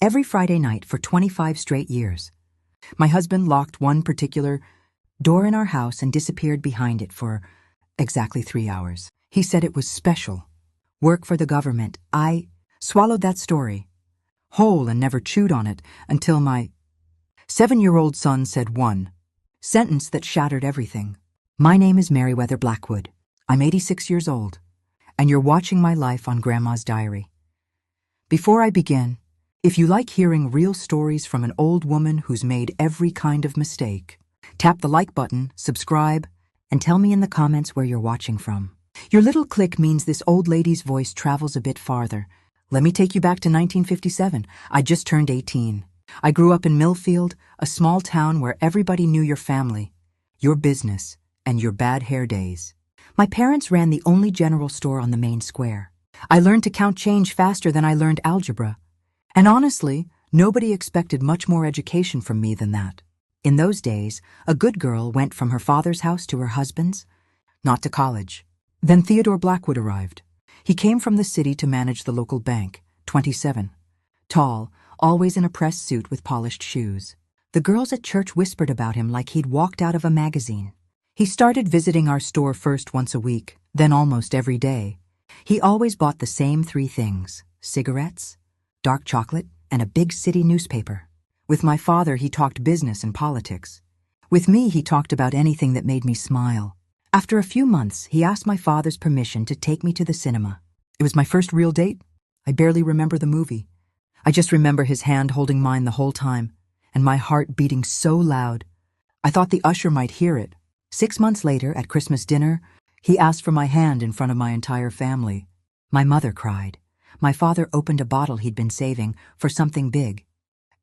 every Friday night for 25 straight years. My husband locked one particular door in our house and disappeared behind it for exactly 3 hours. He said it was special. Work for the government. I swallowed that story whole and never chewed on it until my 7-year-old son said one sentence that shattered everything. My name is Meriwether Blackwood. I'm 86 years old, and you're watching my life on Grandma's Diary. Before I begin, if you like hearing real stories from an old woman who's made every kind of mistake, tap the like button, subscribe, and tell me in the comments where you're watching from. Your little click means this old lady's voice travels a bit farther. Let me take you back to 1957. I just turned 18. I grew up in Millfield, a small town where everybody knew your family, your business, and your bad hair days. My parents ran the only general store on the main square. I learned to count change faster than I learned algebra. And honestly, nobody expected much more education from me than that. In those days, a good girl went from her father's house to her husband's, not to college. Then Theodore Blackwood arrived. He came from the city to manage the local bank, 27. Tall, always in a pressed suit with polished shoes. The girls at church whispered about him like he'd walked out of a magazine. He started visiting our store first once a week, then almost every day. He always bought the same 3 things: cigarettes, dark chocolate, and a big city newspaper. With my father, he talked business and politics. With me, he talked about anything that made me smile. After a few months, he asked my father's permission to take me to the cinema. It was my first real date. I barely remember the movie. I just remember his hand holding mine the whole time, and my heart beating so loud. I thought the usher might hear it. 6 months later, at Christmas dinner, he asked for my hand in front of my entire family. My mother cried. My father opened a bottle he'd been saving for something big,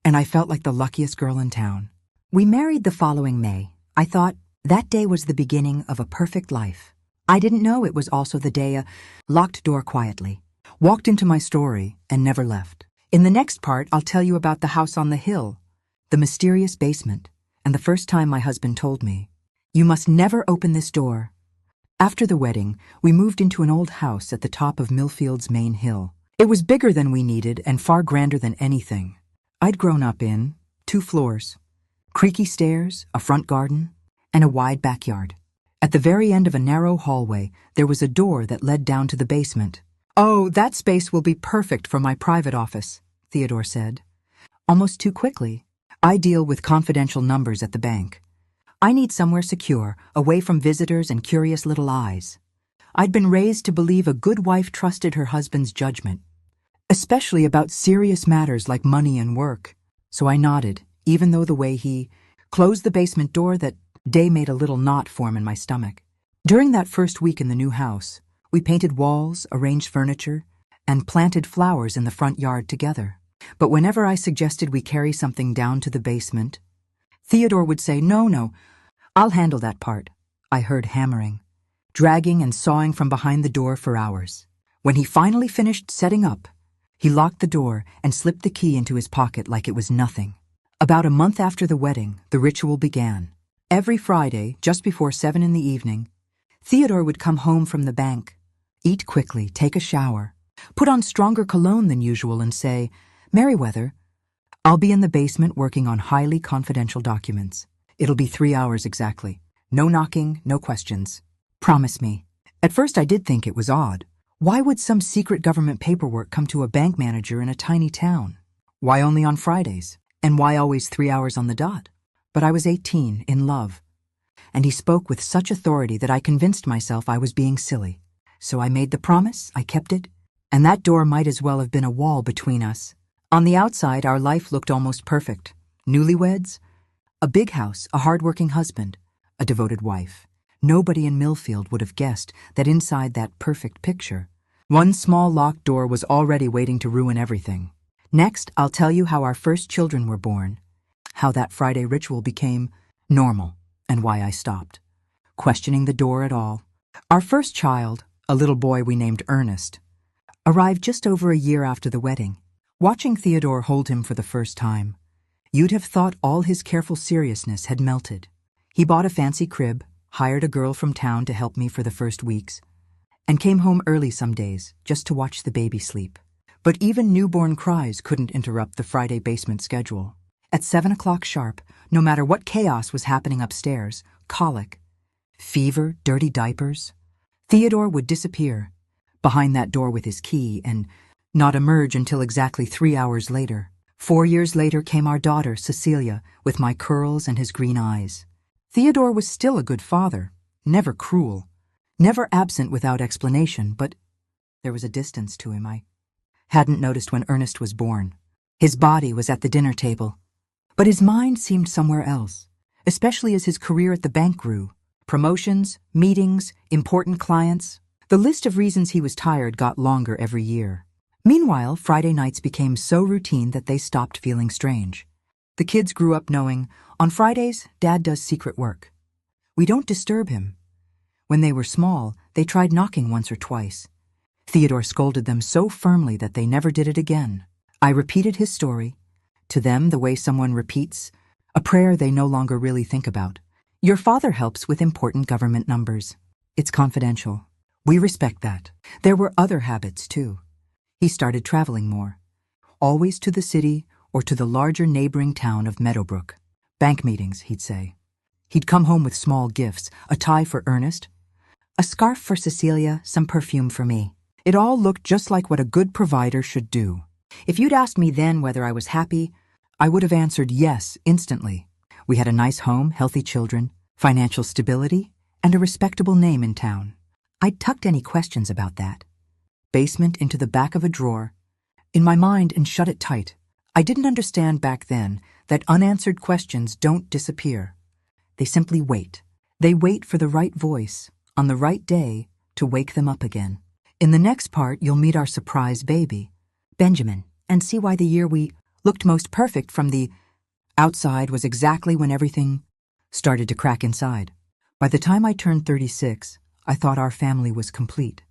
and I felt like the luckiest girl in town. We married the following May. I thought that day was the beginning of a perfect life. I didn't know it was also the day a locked door quietly walked into my story and never left. In the next part, I'll tell you about the house on the hill, the mysterious basement, and the first time my husband told me, "You must never open this door." After the wedding, we moved into an old house at the top of Millfield's main hill. It was bigger than we needed and far grander than anything I'd grown up in. 2 floors, creaky stairs, a front garden, and a wide backyard. At the very end of a narrow hallway, there was a door that led down to the basement. "Oh, that space will be perfect for my private office," Theodore said. Almost too quickly. "I deal with confidential numbers at the bank. I need somewhere secure, away from visitors and curious little eyes." I'd been raised to believe a good wife trusted her husband's judgment, especially about serious matters like money and work. So I nodded, even though the way he closed the basement door that day made a little knot form in my stomach. During that first week in the new house, we painted walls, arranged furniture, and planted flowers in the front yard together. But whenever I suggested we carry something down to the basement, Theodore would say, "No, I'll handle that part." I heard hammering, dragging and sawing from behind the door for hours. When he finally finished setting up, he locked the door and slipped the key into his pocket like it was nothing. About a month after the wedding, the ritual began. Every Friday, just before 7 in the evening, Theodore would come home from the bank, eat quickly, take a shower, put on stronger cologne than usual and say, "Meriwether, I'll be in the basement working on highly confidential documents. It'll be 3 hours exactly. No knocking, no questions. Promise me." At first I did think it was odd. Why would some secret government paperwork come to a bank manager in a tiny town? Why only on Fridays? And why always 3 hours on the dot? But I was 18, in love, and he spoke with such authority that I convinced myself I was being silly. So I made the promise, I kept it, and that door might as well have been a wall between us. On the outside, our life looked almost perfect. Newlyweds, a big house, a hard-working husband, a devoted wife. Nobody in Millfield would have guessed that inside that perfect picture, one small locked door was already waiting to ruin everything. Next, I'll tell you how our first children were born, how that Friday ritual became normal, and why I stopped questioning the door at all. Our first child, a little boy we named Ernest, arrived just over a year after the wedding. Watching Theodore hold him for the first time, you'd have thought all his careful seriousness had melted. He bought a fancy crib, hired a girl from town to help me for the first weeks, and came home early some days just to watch the baby sleep. But even newborn cries couldn't interrupt the Friday basement schedule. At 7 o'clock sharp, no matter what chaos was happening upstairs, colic, fever, dirty diapers, Theodore would disappear behind that door with his key and not emerge until exactly 3 hours later. 4 years later came our daughter, Cecilia, with my curls and his green eyes. Theodore was still a good father, never cruel, never absent without explanation, but there was a distance to him I hadn't noticed when Ernest was born. His body was at the dinner table, but his mind seemed somewhere else, especially as his career at the bank grew. Promotions, meetings, important clients. The list of reasons he was tired got longer every year. Meanwhile, Friday nights became so routine that they stopped feeling strange. The kids grew up knowing, on Fridays, Dad does secret work. We don't disturb him. When they were small, they tried knocking once or twice. Theodore scolded them so firmly that they never did it again. I repeated his story, to them the way someone repeats a prayer they no longer really think about. Your father helps with important government numbers. It's confidential. We respect that. There were other habits, too. He started traveling more, always to the city or to the larger neighboring town of Meadowbrook. Bank meetings, he'd say. He'd come home with small gifts, a tie for Ernest, a scarf for Cecilia, some perfume for me. It all looked just like what a good provider should do. If you'd asked me then whether I was happy, I would have answered yes instantly. We had a nice home, healthy children, financial stability, and a respectable name in town. I'd tucked any questions about that basement into the back of a drawer in my mind and shut it tight. I didn't understand back then that unanswered questions don't disappear. They simply wait. They wait for the right voice on the right day to wake them up again. In the next part, you'll meet our surprise baby, Benjamin, and see why the year we looked most perfect from the outside was exactly when everything started to crack inside. By the time I turned 36, I thought our family was complete.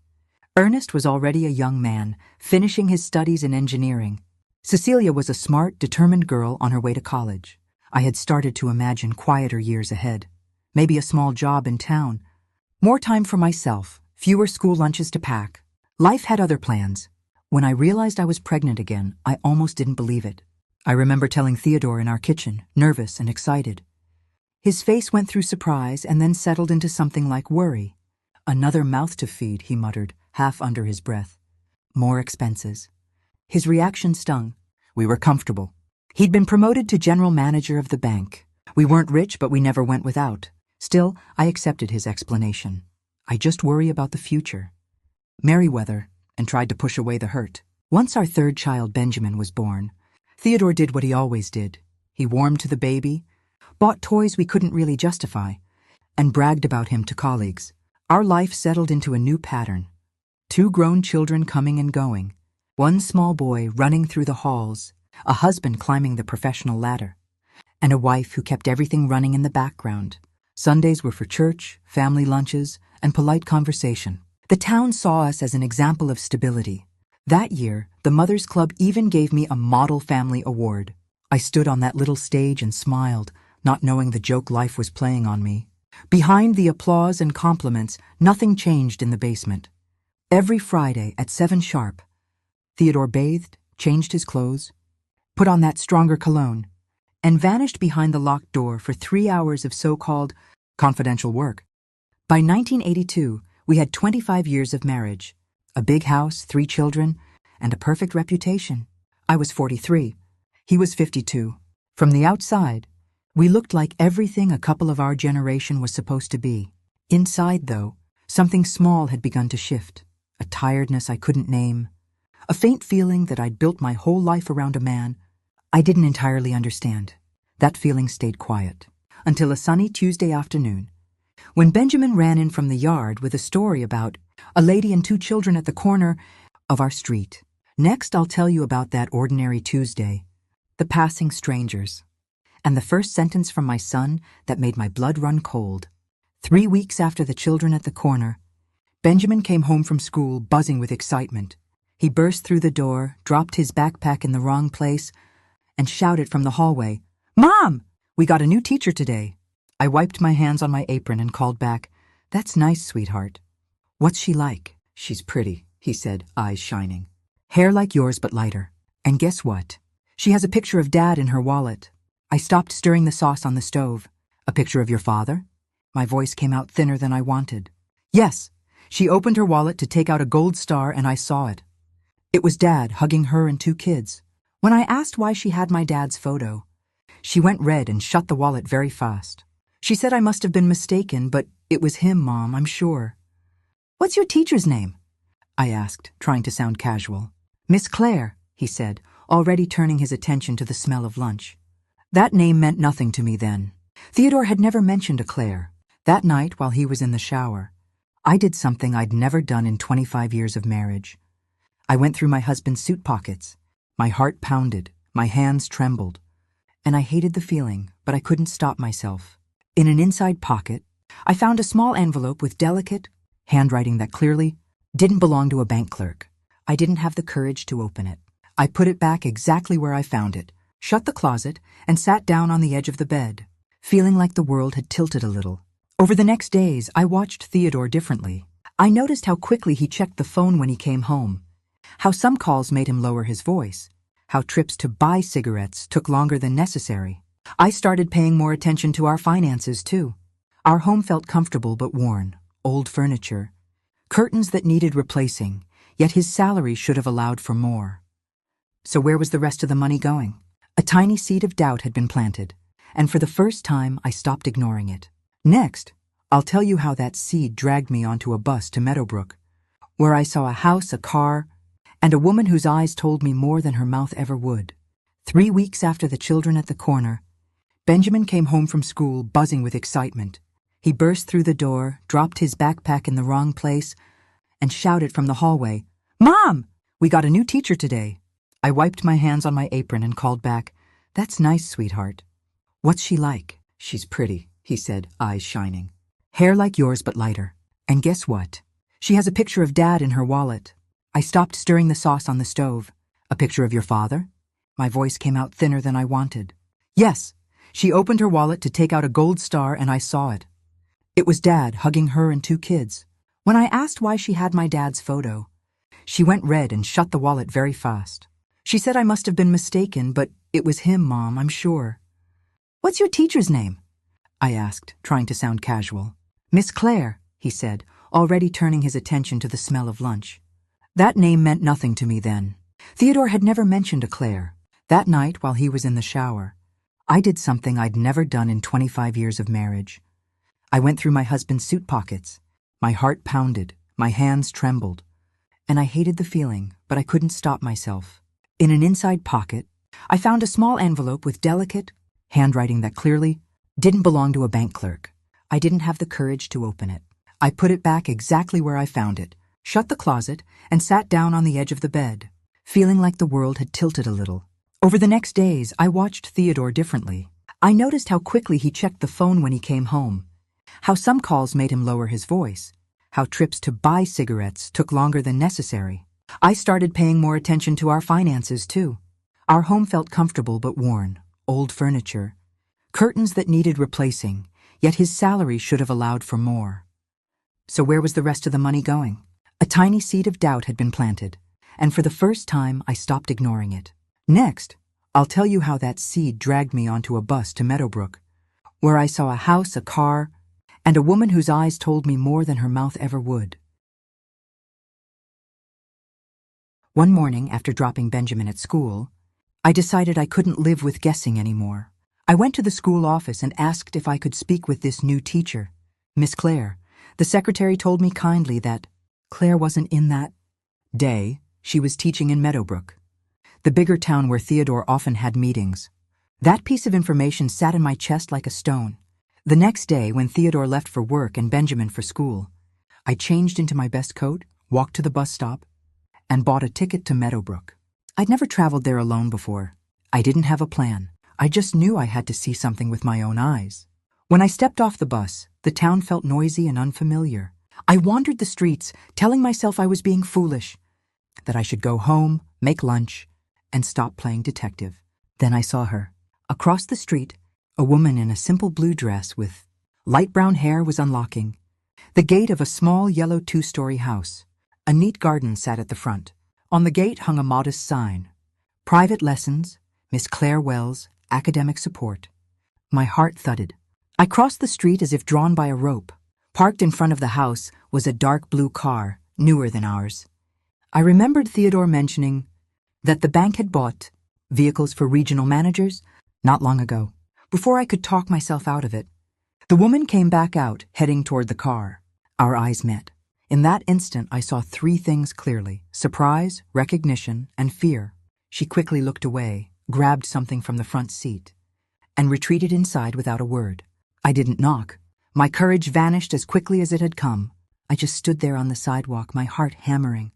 Ernest was already a young man, finishing his studies in engineering. Cecilia was a smart, determined girl on her way to college. I had started to imagine quieter years ahead. Maybe a small job in town. More time for myself, fewer school lunches to pack. Life had other plans. When I realized I was pregnant again, I almost didn't believe it. I remember telling Theodore in our kitchen, nervous and excited. His face went through surprise and then settled into something like worry. Another mouth to feed, he muttered, half under his breath. More expenses. His reaction stung. We were comfortable. He'd been promoted to general manager of the bank. We weren't rich, but we never went without. Still, I accepted his explanation. I just worry about the future. Merryweather, and tried to push away the hurt. Once our third child, Benjamin, was born, Theodore did what he always did. He warmed to the baby, bought toys we couldn't really justify, and bragged about him to colleagues. Our life settled into a new pattern. 2 grown children coming and going, 1 small boy running through the halls, a husband climbing the professional ladder, and a wife who kept everything running in the background. Sundays were for church, family lunches, and polite conversation. The town saw us as an example of stability. That year, the Mothers Club even gave me a Model Family Award. I stood on that little stage and smiled, not knowing the joke life was playing on me. Behind the applause and compliments, nothing changed in the basement. Every Friday at 7 sharp, Theodore bathed, changed his clothes, put on that stronger cologne, and vanished behind the locked door for 3 hours of so-called confidential work. By 1982, we had 25 years of marriage, a big house, 3 children, and a perfect reputation. I was 43. He was 52. From the outside, we looked like everything a couple of our generation was supposed to be. Inside, though, something small had begun to shift. A tiredness I couldn't name. A faint feeling that I'd built my whole life around a man I didn't entirely understand. That feeling stayed quiet until a sunny Tuesday afternoon, when Benjamin ran in from the yard with a story about a lady and 2 children at the corner of our street. Next, I'll tell you about that ordinary Tuesday, the passing strangers, and the first sentence from my son that made my blood run cold. 3 weeks after the children at the corner, Benjamin came home from school buzzing with excitement. He burst through the door, dropped his backpack in the wrong place, and shouted from the hallway, "Mom, we got a new teacher today." I wiped my hands on my apron and called back, "That's nice, sweetheart." "What's she like?" "She's pretty," he said, eyes shining. Hair like yours but lighter. And guess what? She has a picture of Dad in her wallet. I stopped stirring the sauce on the stove. A picture of your father? My voice came out thinner than I wanted. Yes. She opened her wallet to take out a gold star and I saw it. It was Dad hugging her and 2 kids. When I asked why she had my dad's photo, she went red and shut the wallet very fast. She said I must have been mistaken, but it was him, Mom, I'm sure. What's your teacher's name? I asked, trying to sound casual. Miss Claire, he said, already turning his attention to the smell of lunch. That name meant nothing to me then. Theodore had never mentioned a Claire. That night, while he was in the shower, I did something I'd never done in 25 years of marriage. I went through my husband's suit pockets. My heart pounded, my hands trembled, and I hated the feeling, but I couldn't stop myself. In an inside pocket, I found a small envelope with delicate handwriting that clearly didn't belong to a bank clerk. I didn't have the courage to open it. I put it back exactly where I found it, shut the closet, and sat down on the edge of the bed, feeling like the world had tilted a little. Over the next days, I watched Theodore differently. I noticed how quickly he checked the phone when he came home, how some calls made him lower his voice, how trips to buy cigarettes took longer than necessary. I started paying more attention to our finances, too. Our home felt comfortable but worn, old furniture, curtains that needed replacing, yet his salary should have allowed for more. So where was the rest of the money going? A tiny seed of doubt had been planted, and for the first time I stopped ignoring it. Next, I'll tell you how that seed dragged me onto a bus to Meadowbrook, where I saw a house, a car, and a woman whose eyes told me more than her mouth ever would. 3 weeks after the children at the corner, Benjamin came home from school buzzing with excitement. He burst through the door, dropped his backpack in the wrong place, and shouted from the hallway, "Mom! We got a new teacher today." I wiped my hands on my apron and called back, "That's nice, sweetheart." "What's she like?" "She's pretty," he said, eyes shining. "Hair like yours but lighter. And guess what? She has a picture of Dad in her wallet." I stopped stirring the sauce on the stove. "A picture of your father?" My voice came out thinner than I wanted. "Yes." She opened her wallet to take out a gold star and I saw it. It was Dad hugging her and 2 kids. When I asked why she had my dad's photo, she went red and shut the wallet very fast. She said I must have been mistaken, but it was him, Mom, I'm sure. "What's your teacher's name?" I asked, trying to sound casual. Miss Claire, he said, already turning his attention to the smell of lunch. That name meant nothing to me then. Theodore had never mentioned a Claire. That night, while he was in the shower, I did something I'd never done in 25 years of marriage. I went through my husband's suit pockets. My heart pounded, my hands trembled, and I hated the feeling, but I couldn't stop myself. In an inside pocket, I found a small envelope with delicate handwriting that clearly didn't belong to a bank clerk. I didn't have the courage to open it. I put it back exactly where I found it, shut the closet, and sat down on the edge of the bed, feeling like the world had tilted a little. Over the next days, I watched Theodore differently. I noticed how quickly he checked the phone when he came home, how some calls made him lower his voice, how trips to buy cigarettes took longer than necessary. I started paying more attention to our finances, too. Our home felt comfortable but worn, old furniture, curtains that needed replacing, yet his salary should have allowed for more. So where was the rest of the money going? A tiny seed of doubt had been planted, and for the first time I stopped ignoring it. Next, I'll tell you how that seed dragged me onto a bus to Meadowbrook, where I saw a house, a car, and a woman whose eyes told me more than her mouth ever would. One morning, after dropping Benjamin at school, I decided I couldn't live with guessing anymore. I went to the school office and asked if I could speak with this new teacher, Miss Claire. The secretary told me kindly that Claire wasn't in that day. She was teaching in Meadowbrook, the bigger town where Theodore often had meetings. That piece of information sat in my chest like a stone. The next day, when Theodore left for work and Benjamin for school, I changed into my best coat, walked to the bus stop, and bought a ticket to Meadowbrook. I'd never traveled there alone before. I didn't have a plan. I just knew I had to see something with my own eyes. When I stepped off the bus, the town felt noisy and unfamiliar. I wandered the streets, telling myself I was being foolish, that I should go home, make lunch, and stop playing detective. Then I saw her. Across the street, a woman in a simple blue dress with light brown hair was unlocking the gate of a small yellow 2-story house. A neat garden sat at the front. On the gate hung a modest sign, "Private Lessons, Miss Claire Wells, Academic Support." My heart thudded. I crossed the street as if drawn by a rope. Parked in front of the house was a dark blue car, newer than ours. I remembered Theodore mentioning that the bank had bought vehicles for regional managers not long ago. Before I could talk myself out of it, the woman came back out, heading toward the car. Our eyes met. In that instant, I saw three things clearly: surprise, recognition, and fear. She quickly looked away, grabbed something from the front seat, and retreated inside without a word. I didn't knock. My courage vanished as quickly as it had come. I just stood there on the sidewalk, my heart hammering.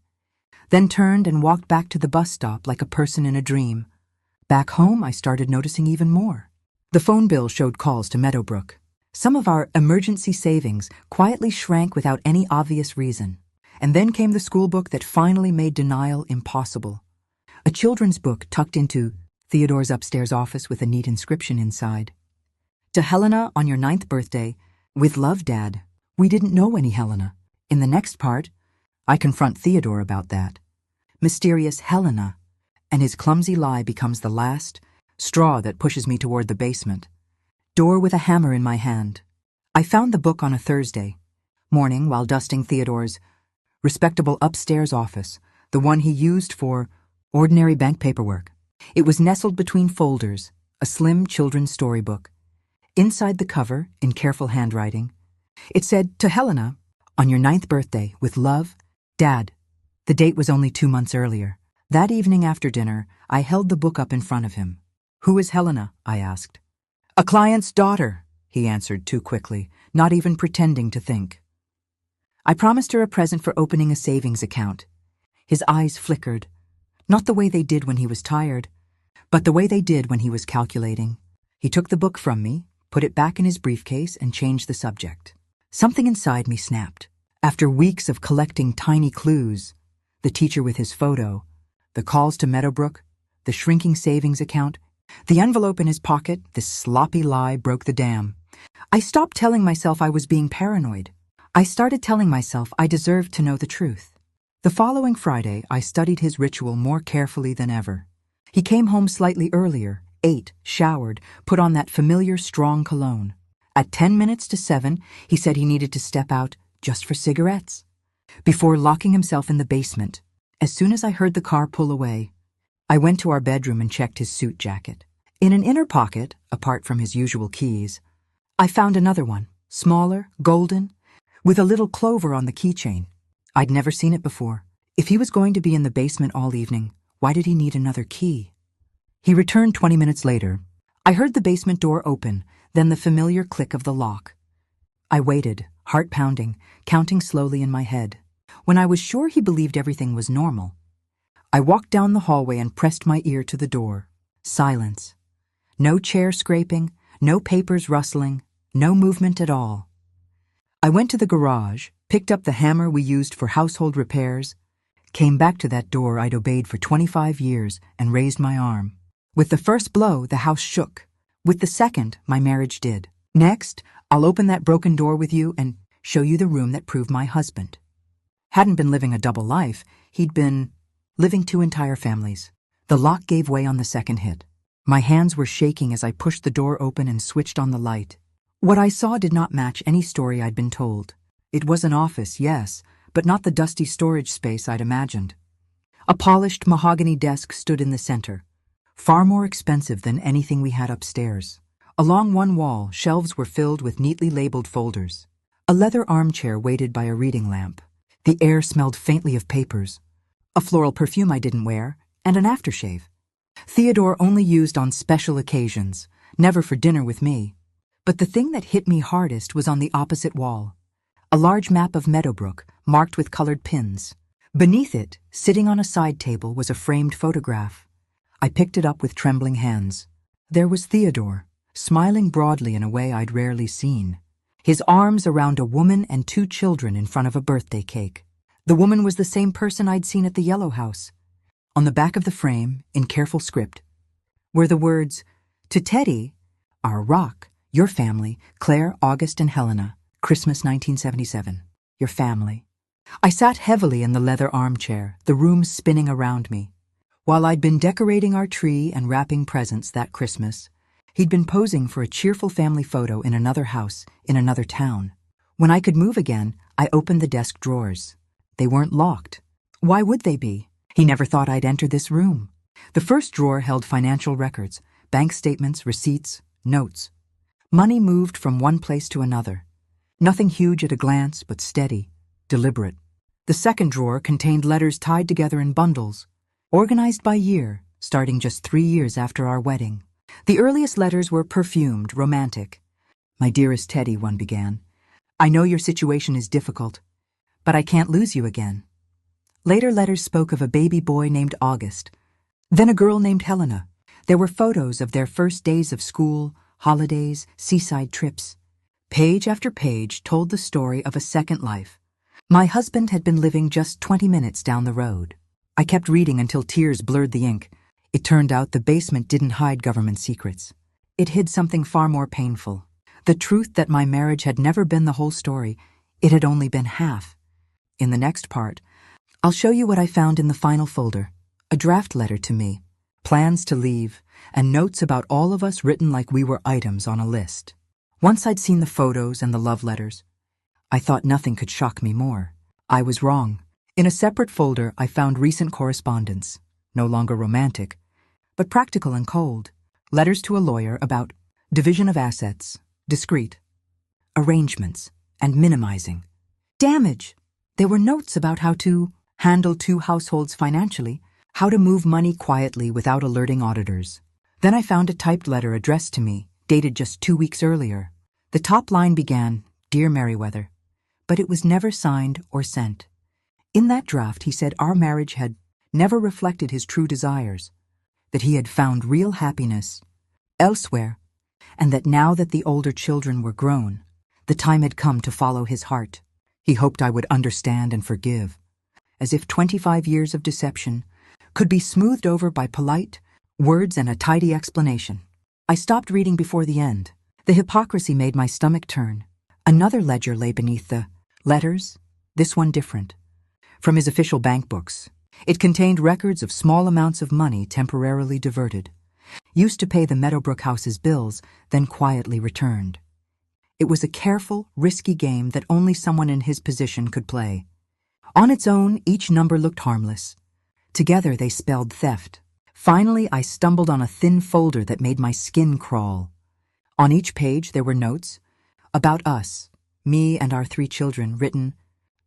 Then turned and walked back to the bus stop like a person in a dream. Back home, I started noticing even more. The phone bill showed calls to Meadowbrook. Some of our emergency savings quietly shrank without any obvious reason. And then came the school book that finally made denial impossible. A children's book tucked into Theodore's upstairs office with a neat inscription inside. "To Helena on your 9th birthday, with love, Dad." We didn't know any Helena. In the next part, I confront Theodore about that. Mysterious Helena, and his clumsy lie becomes the last straw that pushes me toward the basement. Door with a hammer in my hand. I found the book on a Thursday morning while dusting Theodore's respectable upstairs office, the one he used for ordinary bank paperwork. It was nestled between folders, a slim children's storybook. Inside the cover, in careful handwriting, it said, "To Helena, on your 9th birthday, with love, Dad." The date was only 2 months earlier. That evening after dinner, I held the book up in front of him. "Who is Helena?" I asked. "A client's daughter," he answered too quickly, not even pretending to think. "I promised her a present for opening a savings account." His eyes flickered, not the way they did when he was tired, but the way they did when he was calculating. He took the book from me, put it back in his briefcase, and changed the subject. Something inside me snapped. After weeks of collecting tiny clues, the teacher with his photo, the calls to Meadowbrook, the shrinking savings account, the envelope in his pocket, this sloppy lie broke the dam. I stopped telling myself I was being paranoid. I started telling myself I deserved to know the truth. The following Friday, I studied his ritual more carefully than ever. He came home slightly earlier, ate, showered, put on that familiar strong cologne. At 10 minutes to 7, he said he needed to step out just for cigarettes, before locking himself in the basement. As soon as I heard the car pull away, I went to our bedroom and checked his suit jacket. In an inner pocket, apart from his usual keys, I found another one, smaller, golden, with a little clover on the keychain. I'd never seen it before. If he was going to be in the basement all evening, why did he need another key? He returned 20 minutes later. I heard the basement door open, then the familiar click of the lock. I waited, heart pounding, counting slowly in my head. When I was sure he believed everything was normal, I walked down the hallway and pressed my ear to the door. Silence. No chair scraping, no papers rustling, no movement at all. I went to the garage, picked up the hammer we used for household repairs, came back to that door I'd obeyed for 25 years, and raised my arm. With the first blow, the house shook. With the second, my marriage did. Next, I'll open that broken door with you and show you the room that proved my husband hadn't been living a double life, he'd been living 2 entire families. The lock gave way on the second hit. My hands were shaking as I pushed the door open and switched on the light. What I saw did not match any story I'd been told. It was an office, yes, but not the dusty storage space I'd imagined. A polished mahogany desk stood in the center, far more expensive than anything we had upstairs. Along one wall, shelves were filled with neatly labeled folders. A leather armchair waited by a reading lamp. The air smelled faintly of papers, a floral perfume I didn't wear, and an aftershave. Theodore only used on special occasions, never for dinner with me. But the thing that hit me hardest was on the opposite wall. A large map of Meadowbrook, marked with colored pins. Beneath it, sitting on a side table, was a framed photograph. I picked it up with trembling hands. There was Theodore, smiling broadly in a way I'd rarely seen. His arms around a woman and 2 children in front of a birthday cake. The woman was the same person I'd seen at the Yellow House. On the back of the frame, in careful script, were the words, "To Teddy, our rock, your family, Claire, August, and Helena, Christmas 1977. Your family." I sat heavily in the leather armchair, the room spinning around me. While I'd been decorating our tree and wrapping presents that Christmas, he'd been posing for a cheerful family photo in another house, in another town. When I could move again, I opened the desk drawers. They weren't locked. Why would they be? He never thought I'd enter this room. The first drawer held financial records, bank statements, receipts, notes. Money moved from one place to another. Nothing huge at a glance, but steady, deliberate. The second drawer contained letters tied together in bundles, organized by year, starting just 3 years after our wedding. The earliest letters were perfumed, romantic. "My dearest Teddy," one began, "I know your situation is difficult, but I can't lose you again." Later letters spoke of a baby boy named August, then a girl named Helena. There were photos of their first days of school, holidays, seaside trips. Page after page told the story of a second life. My husband had been living just 20 minutes down the road. I kept reading until tears blurred the ink. It turned out the basement didn't hide government secrets. It hid something far more painful. The truth that my marriage had never been the whole story. It had only been half. In the next part, I'll show you what I found in the final folder. A draft letter to me, plans to leave, and notes about all of us written like we were items on a list. Once I'd seen the photos and the love letters, I thought nothing could shock me more. I was wrong. In a separate folder, I found recent correspondence, no longer romantic, but practical and cold. Letters to a lawyer about division of assets, discreet, arrangements, and minimizing. Damage! There were notes about how to handle 2 households financially, how to move money quietly without alerting auditors. Then I found a typed letter addressed to me, dated just 2 weeks earlier. The top line began, "Dear Merriweather," but it was never signed or sent. In that draft, he said our marriage had never reflected his true desires, that he had found real happiness elsewhere, and that now that the older children were grown, the time had come to follow his heart. He hoped I would understand and forgive, as if 25 years of deception could be smoothed over by polite words and a tidy explanation. I stopped reading before the end. The hypocrisy made my stomach turn. Another ledger lay beneath the letters, this one different. From his official bank books. It contained records of small amounts of money temporarily diverted, used to pay the Meadowbrook house's bills, then quietly returned. It was a careful, risky game that only someone in his position could play. On its own, each number looked harmless. Together they spelled theft. Finally, I stumbled on a thin folder that made my skin crawl. On each page there were notes about us, me and our 3 children, written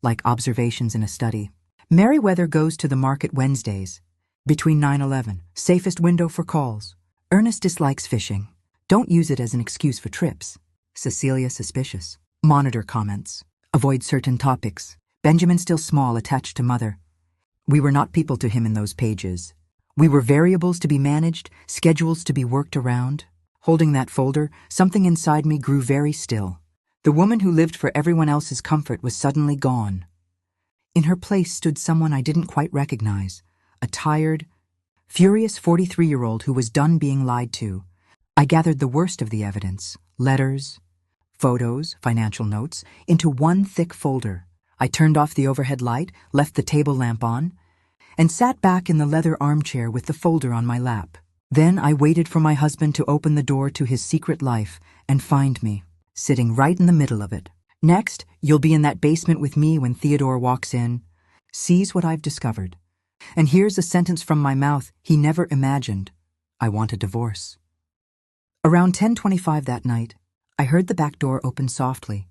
like observations in a study. Merriweather goes to the market Wednesdays, between 9-11, safest window for calls. Ernest dislikes fishing. Don't use it as an excuse for trips. Cecilia suspicious. Monitor comments. Avoid certain topics. Benjamin still small, attached to mother. We were not people to him in those pages. We were variables to be managed, schedules to be worked around. Holding that folder, something inside me grew very still. The woman who lived for everyone else's comfort was suddenly gone. In her place stood someone I didn't quite recognize, a tired, furious 43-year-old who was done being lied to. I gathered the worst of the evidence, letters, photos, financial notes, into one thick folder. I turned off the overhead light, left the table lamp on, and sat back in the leather armchair with the folder on my lap. Then I waited for my husband to open the door to his secret life and find me, sitting right in the middle of it. Next, you'll be in that basement with me when Theodore walks in, sees what I've discovered, and hears a sentence from my mouth he never imagined. I want a divorce. Around 10:25 that night, I heard the back door open softly,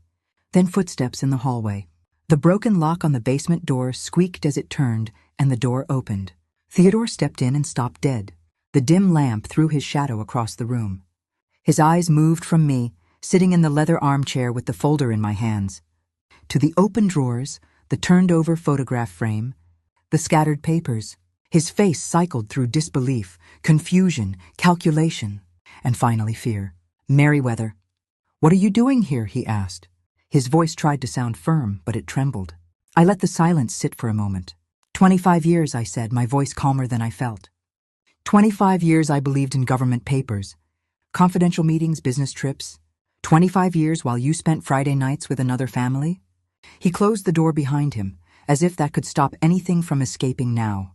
then footsteps in the hallway. The broken lock on the basement door squeaked as it turned, and the door opened. Theodore stepped in and stopped dead. The dim lamp threw his shadow across the room. His eyes moved from me, sitting in the leather armchair with the folder in my hands, to the open drawers, the turned-over photograph frame, the scattered papers. His face cycled through disbelief, confusion, calculation, and finally fear. "Merriweather, what are you doing here?" he asked. His voice tried to sound firm, but it trembled. I let the silence sit for a moment. 25 years, I said, my voice calmer than I felt. 25 years I believed in government papers, confidential meetings, business trips. 25 years while you spent Friday nights with another family? He closed the door behind him, as if that could stop anything from escaping now.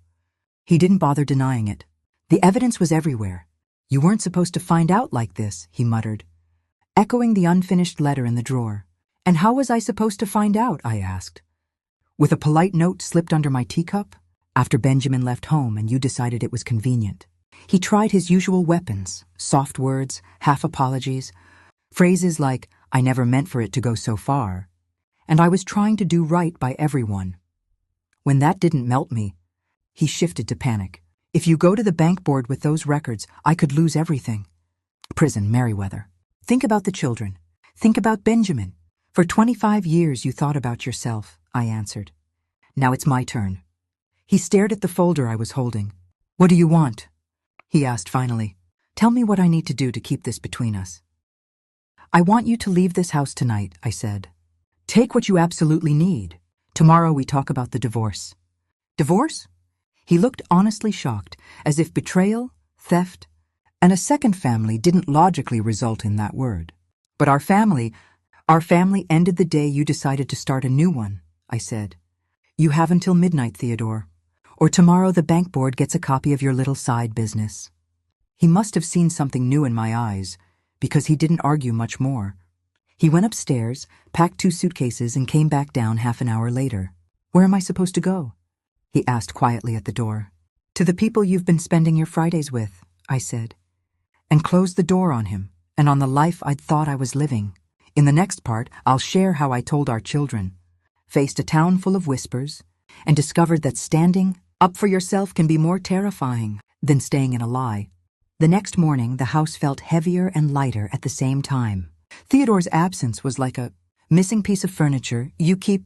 He didn't bother denying it. The evidence was everywhere. "You weren't supposed to find out like this," he muttered, echoing the unfinished letter in the drawer. "And how was I supposed to find out?" I asked. "With a polite note slipped under my teacup? After Benjamin left home and you decided it was convenient." He tried his usual weapons, soft words, half apologies, phrases like, "I never meant for it to go so far," and "I was trying to do right by everyone." When that didn't melt me, he shifted to panic. "If you go to the bank board with those records, I could lose everything." Prison, Merriweather. Think about the children. Think about Benjamin. "For 25 years you thought about yourself," I answered. "Now it's my turn." He stared at the folder I was holding. "What do you want?" he asked finally. "Tell me what I need to do to keep this between us." "I want you to leave this house tonight," I said. "Take what you absolutely need. Tomorrow we talk about the divorce." "Divorce?" He looked honestly shocked, as if betrayal, theft, and a second family didn't logically result in that word. "But our family ended the day you decided to start a new one," I said. "You have until midnight, Theodore, or tomorrow the bank board gets a copy of your little side business." He must have seen something new in my eyes, because he didn't argue much more. He went upstairs, packed 2 suitcases, and came back down half an hour later. "Where am I supposed to go?" he asked quietly at the door. "To the people you've been spending your Fridays with," I said, and closed the door on him and on the life I'd thought I was living. In the next part, I'll share how I told our children, faced a town full of whispers, and discovered that standing up for yourself can be more terrifying than staying in a lie. The next morning, the house felt heavier and lighter at the same time. Theodore's absence was like a missing piece of furniture. You keep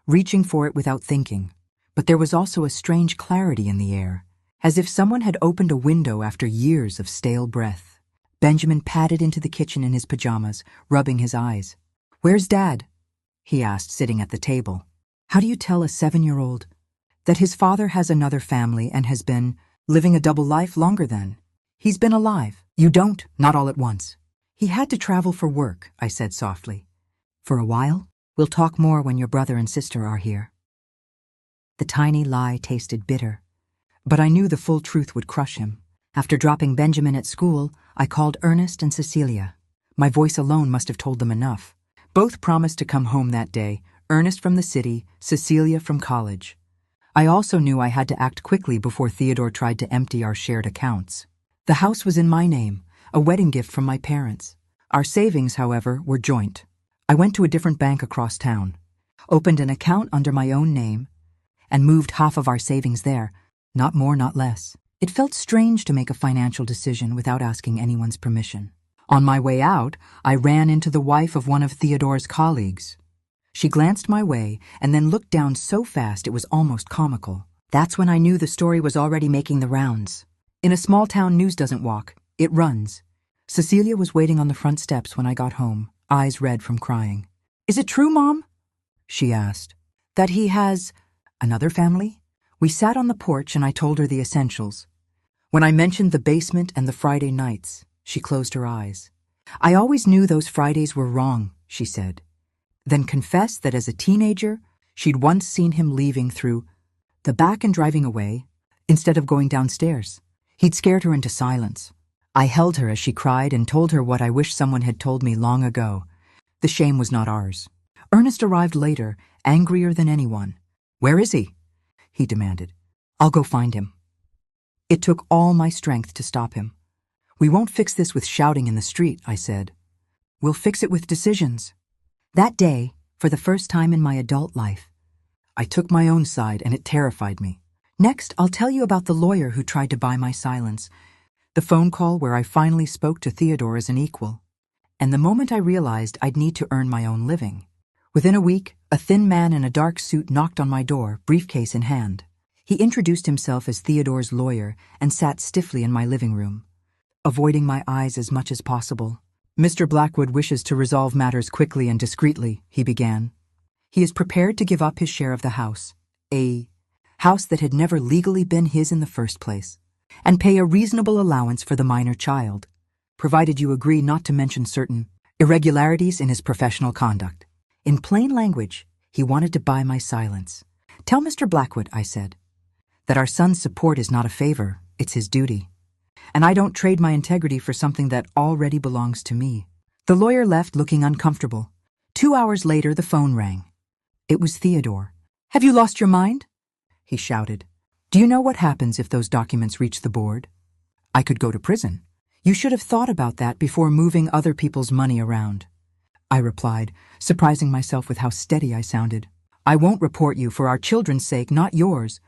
reaching for it without thinking. But there was also a strange clarity in the air, as if someone had opened a window after years of stale breath. Benjamin padded into the kitchen in his pajamas, rubbing his eyes. "Where's Dad?" he asked, sitting at the table. How do you tell a 7-year-old that his father has another family and has been living a double life longer than he's been alive? You don't, not all at once. "He had to travel for work," I said softly. "For a while? We'll talk more when your brother and sister are here." The tiny lie tasted bitter, but I knew the full truth would crush him. After dropping Benjamin at school, I called Ernest and Cecilia. My voice alone must have told them enough. Both promised to come home that day, Ernest from the city, Cecilia from college. I also knew I had to act quickly before Theodore tried to empty our shared accounts. The house was in my name, a wedding gift from my parents. Our savings, however, were joint. I went to a different bank across town, opened an account under my own name, and moved half of our savings there, not more, not less. It felt strange to make a financial decision without asking anyone's permission. On my way out, I ran into the wife of one of Theodore's colleagues. She glanced my way and then looked down so fast it was almost comical. That's when I knew the story was already making the rounds. In a small town, news doesn't walk, it runs. Cecilia was waiting on the front steps when I got home, eyes red from crying. "Is it true, Mom?" she asked. "That he has another family?" We sat on the porch and I told her the essentials. When I mentioned the basement and the Friday nights, she closed her eyes. "I always knew those Fridays were wrong," she said, then confessed that as a teenager, she'd once seen him leaving through the back and driving away instead of going downstairs. He'd scared her into silence. I held her as she cried and told her what I wish someone had told me long ago. The shame was not ours. Ernest arrived later, angrier than anyone. "Where is he?" he demanded. "I'll go find him." It took all my strength to stop him. "We won't fix this with shouting in the street," I said. "We'll fix it with decisions." That day, for the first time in my adult life, I took my own side and it terrified me. Next, I'll tell you about the lawyer who tried to buy my silence, the phone call where I finally spoke to Theodore as an equal, and the moment I realized I'd need to earn my own living. Within a week, a thin man in a dark suit knocked on my door, briefcase in hand. He introduced himself as Theodore's lawyer and sat stiffly in my living room, avoiding my eyes as much as possible. "Mr. Blackwood wishes to resolve matters quickly and discreetly," he began. "He is prepared to give up his share of the house, a house that had never legally been his in the first place, and pay a reasonable allowance for the minor child, provided you agree not to mention certain irregularities in his professional conduct." In plain language, he wanted to buy my silence. Tell Mr. Blackwood, I said, that our son's support is not a favor, it's his duty. And I don't trade my integrity for something that already belongs to me. The lawyer left looking uncomfortable. 2 hours later, the phone rang. It was Theodore. Have you lost your mind? He shouted. Do you know what happens if those documents reach the board? I could go to prison. You should have thought about that before moving other people's money around. I replied, surprising myself with how steady I sounded. I won't report you for our children's sake, not yours.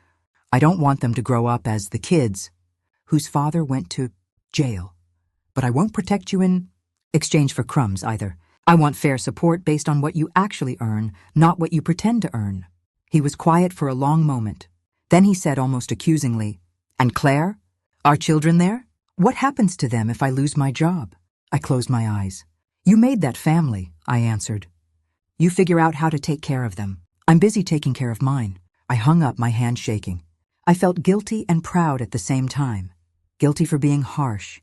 I don't want them to grow up as the kids whose father went to jail. But I won't protect you in exchange for crumbs either. I want fair support based on what you actually earn, not what you pretend to earn. He was quiet for a long moment. Then he said almost accusingly, And Claire? Our children there? What happens to them if I lose my job? I closed my eyes. You made that family, I answered. You figure out how to take care of them. I'm busy taking care of mine. I hung up, my hand shaking. I felt guilty and proud at the same time. Guilty for being harsh.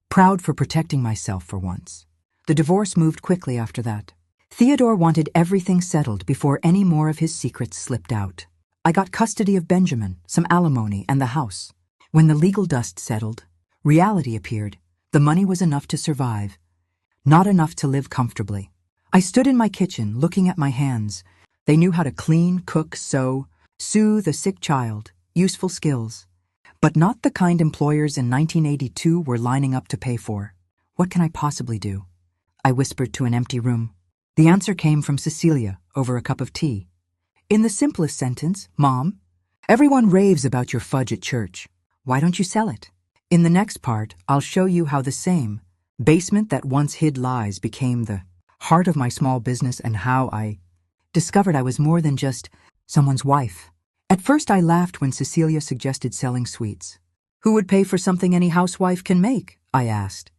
Proud for protecting myself for once. The divorce moved quickly after that. Theodore wanted everything settled before any more of his secrets slipped out. I got custody of Benjamin, some alimony, and the house. When the legal dust settled, reality appeared. The money was enough to survive, not enough to live comfortably. I stood in my kitchen, looking at my hands. They knew how to clean, cook, sew, soothe a sick child, useful skills. But not the kind employers in 1982 were lining up to pay for. What can I possibly do? I whispered to an empty room. The answer came from Cecilia over a cup of tea. In the simplest sentence, Mom, everyone raves about your fudge at church. Why don't you sell it? In the next part, I'll show you how the same basement that once hid lies became the heart of my small business and how I discovered I was more than just someone's wife. At first I laughed when Cecilia suggested selling sweets. Who would pay for something any housewife can make? I asked.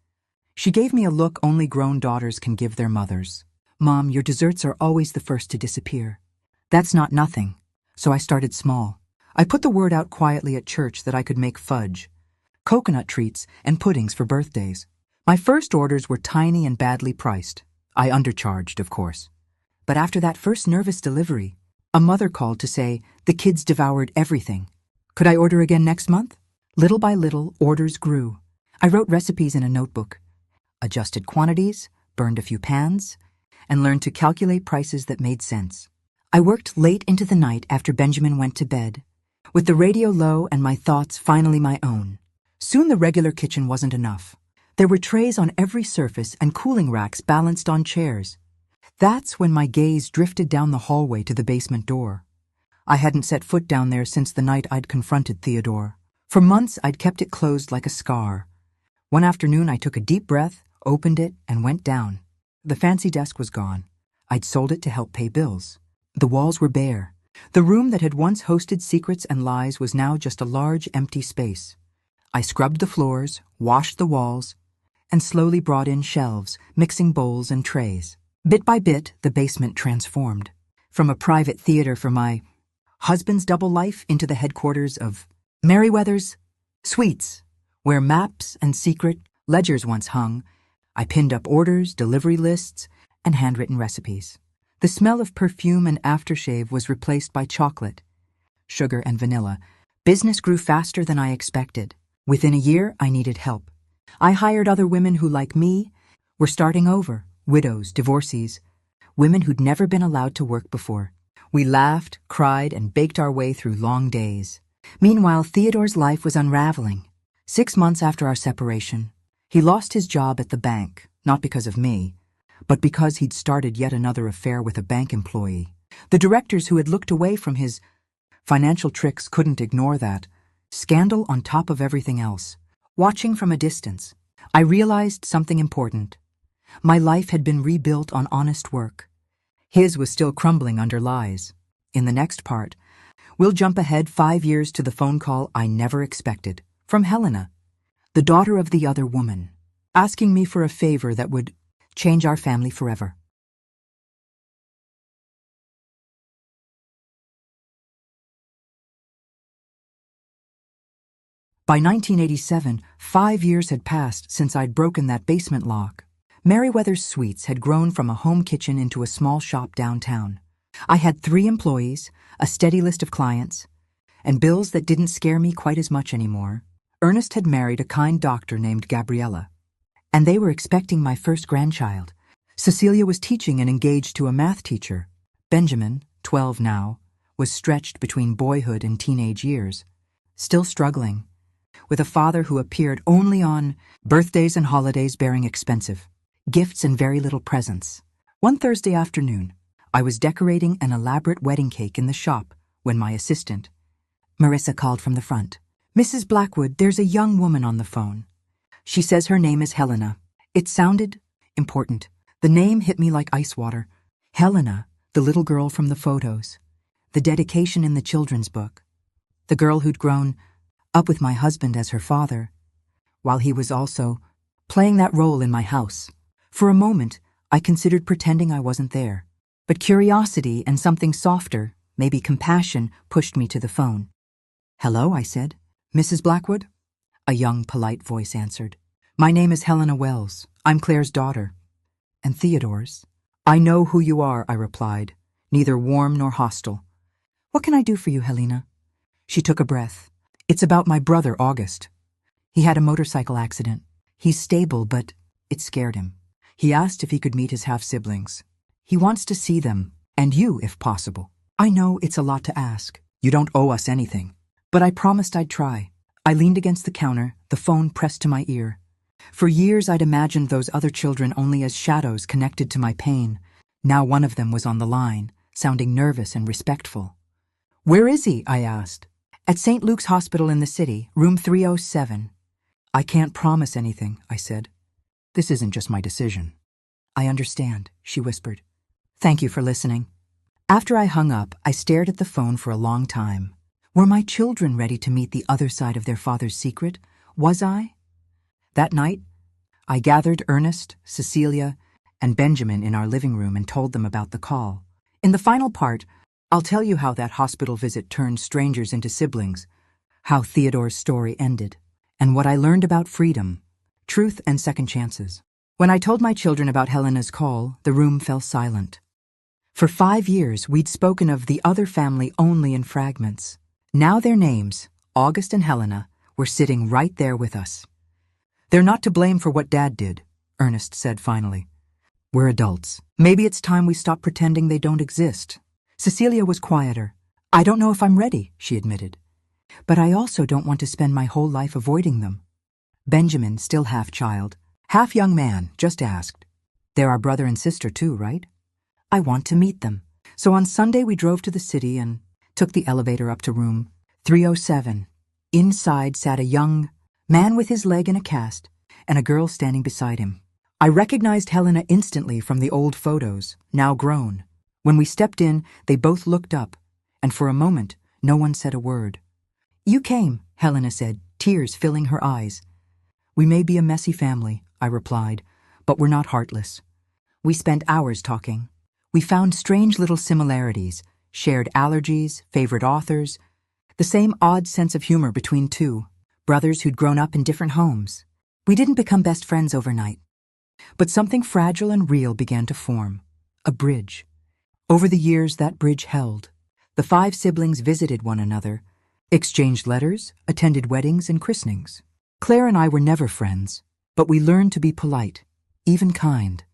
She gave me a look only grown daughters can give their mothers. Mom, your desserts are always the first to disappear. That's not nothing. So I started small. I put the word out quietly at church that I could make fudge, coconut treats, and puddings for birthdays. My first orders were tiny and badly priced. I undercharged, of course. But after that first nervous delivery, a mother called to say the kids devoured everything. Could I order again next month? Little by little, orders grew. I wrote recipes in a notebook, adjusted quantities, burned a few pans, and learned to calculate prices that made sense. I worked late into the night after Benjamin went to bed, with the radio low and my thoughts finally my own. Soon the regular kitchen wasn't enough. There were trays on every surface and cooling racks balanced on chairs. That's when my gaze drifted down the hallway to the basement door. I hadn't set foot down there since the night I'd confronted Theodore. For months I'd kept it closed like a scar. One afternoon I took a deep breath, opened it, and went down. The fancy desk was gone. I'd sold it to help pay bills. The walls were bare. The room that had once hosted secrets and lies was now just a large empty space. I scrubbed the floors, washed the walls, and slowly brought in shelves, mixing bowls and trays. Bit by bit, the basement transformed. From a private theater for my husband's double life into the headquarters of Merriweather's Sweets, where maps and secret ledgers once hung. I pinned up orders, delivery lists, and handwritten recipes. The smell of perfume and aftershave was replaced by chocolate, sugar, and vanilla. Business grew faster than I expected. Within a year, I needed help. I hired other women who, like me, were starting over. Widows, divorcees, women who'd never been allowed to work before. We laughed, cried, and baked our way through long days. Meanwhile, Theodore's life was unraveling. 6 months after our separation, he lost his job at the bank, not because of me, but because he'd started yet another affair with a bank employee. The directors who had looked away from his financial tricks couldn't ignore that. Scandal on top of everything else. Watching from a distance, I realized something important. My life had been rebuilt on honest work. His was still crumbling under lies. In the next part, we'll jump ahead 5 years to the phone call I never expected, from Helena, the daughter of the other woman, asking me for a favor that would change our family forever. By 1987, 5 years had passed since I'd broken that basement lock. Merriweather's Sweets had grown from a home kitchen into a small shop downtown. I had 3 employees, a steady list of clients, and bills that didn't scare me quite as much anymore. Ernest had married a kind doctor named Gabriella, and they were expecting my first grandchild. Cecilia was teaching and engaged to a math teacher. Benjamin, 12 now, was stretched between boyhood and teenage years, still struggling, with a father who appeared only on birthdays and holidays bearing expensive gifts and very little presents. One Thursday afternoon, I was decorating an elaborate wedding cake in the shop when my assistant, Marissa, called from the front. "Mrs. Blackwood, there's a young woman on the phone. She says her name is Helena." It sounded important. The name hit me like ice water. Helena, the little girl from the photos, the dedication in the children's book, the girl who'd grown up with my husband as her father, while he was also playing that role in my house. For a moment, I considered pretending I wasn't there, but curiosity and something softer, maybe compassion, pushed me to the phone. "Hello," I said. "Mrs. Blackwood?" A young, polite voice answered. "My name is Helena Wells. I'm Claire's daughter." "And Theodore's?" "I know who you are," I replied, neither warm nor hostile. "What can I do for you, Helena?" She took a breath. "It's about my brother, August. He had a motorcycle accident. He's stable, but it scared him. He asked if he could meet his half-siblings. He wants to see them, and you, if possible. I know it's a lot to ask. You don't owe us anything. But I promised I'd try." I leaned against the counter, the phone pressed to my ear. For years I'd imagined those other children only as shadows connected to my pain. Now one of them was on the line, sounding nervous and respectful. "Where is he?" I asked. "At St. Luke's Hospital in the city, room 307. "I can't promise anything," I said. "This isn't just my decision." "I understand," she whispered. "Thank you for listening." After I hung up, I stared at the phone for a long time. Were my children ready to meet the other side of their father's secret? Was I? That night, I gathered Ernest, Cecilia, and Benjamin in our living room and told them about the call. In the final part, I'll tell you how that hospital visit turned strangers into siblings, how Theodore's story ended, and what I learned about freedom, truth, and second chances. When I told my children about Helena's call, the room fell silent. For 5 years, we'd spoken of the other family only in fragments. Now their names, August and Helena, were sitting right there with us. "They're not to blame for what Dad did," Ernest said finally. "We're adults. Maybe it's time we stop pretending they don't exist." Cecilia was quieter. "I don't know if I'm ready," she admitted. "But I also don't want to spend my whole life avoiding them." Benjamin, still half child, half young man, just asked, "They're our brother and sister too, right?" "I want to meet them." So on Sunday we drove to the city and took the elevator up to room 307. Inside sat a young man with his leg in a cast and a girl standing beside him. I recognized Helena instantly from the old photos, now grown. When we stepped in, they both looked up, and for a moment, no one said a word. "You came," Helena said, tears filling her eyes. "We may be a messy family," I replied, "but we're not heartless." We spent hours talking. We found strange little similarities, shared allergies, favorite authors, the same odd sense of humor between two, brothers who'd grown up in different homes. We didn't become best friends overnight, but something fragile and real began to form, a bridge. Over the years, that bridge held. The 5 siblings visited one another, exchanged letters, attended weddings and christenings. Claire and I were never friends, but we learned to be polite, even kind.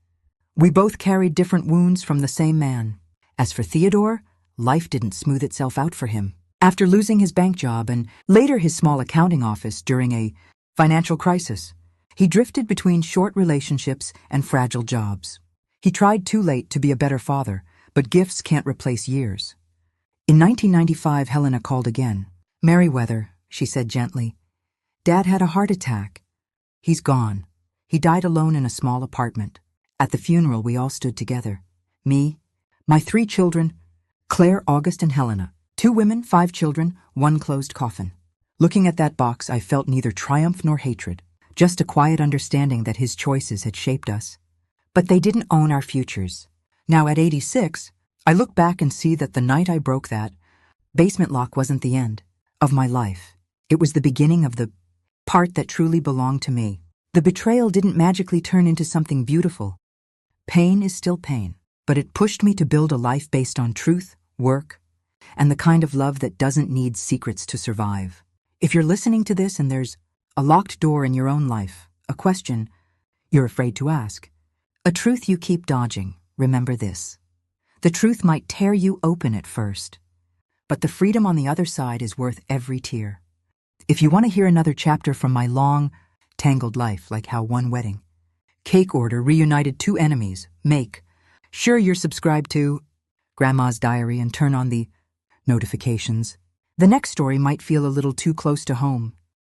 We both carried different wounds from the same man. As for Theodore, life didn't smooth itself out for him. After losing his bank job and later his small accounting office during a financial crisis, he drifted between short relationships and fragile jobs. He tried too late to be a better father, but gifts can't replace years. In 1995, Helena called again. "Merriweather," she said gently. "Dad had a heart attack. He's gone. He died alone in a small apartment. At the funeral, we all stood together. Me, my 3 children, Claire, August, and Helena. 2 women, 5 children, 1 closed coffin. Looking at that box, I felt neither triumph nor hatred, just a quiet understanding that his choices had shaped us. But they didn't own our futures. Now at 86, I look back and see that the night I broke that basement lock wasn't the end of my life. It was the beginning of the part that truly belonged to me. The betrayal didn't magically turn into something beautiful. Pain is still pain. but it pushed me to build a life based on truth, work, and the kind of love that doesn't need secrets to survive. If you're listening to this and there's a locked door in your own life, a question you're afraid to ask, a truth you keep dodging, remember this. The truth might tear you open at first, but the freedom on the other side is worth every tear. If you want to hear another chapter from my long, tangled life, like how one wedding cake order reunited two enemies, make sure you're subscribed to Grandma's Diary and turn on the notifications. The next story might feel a little too close to home,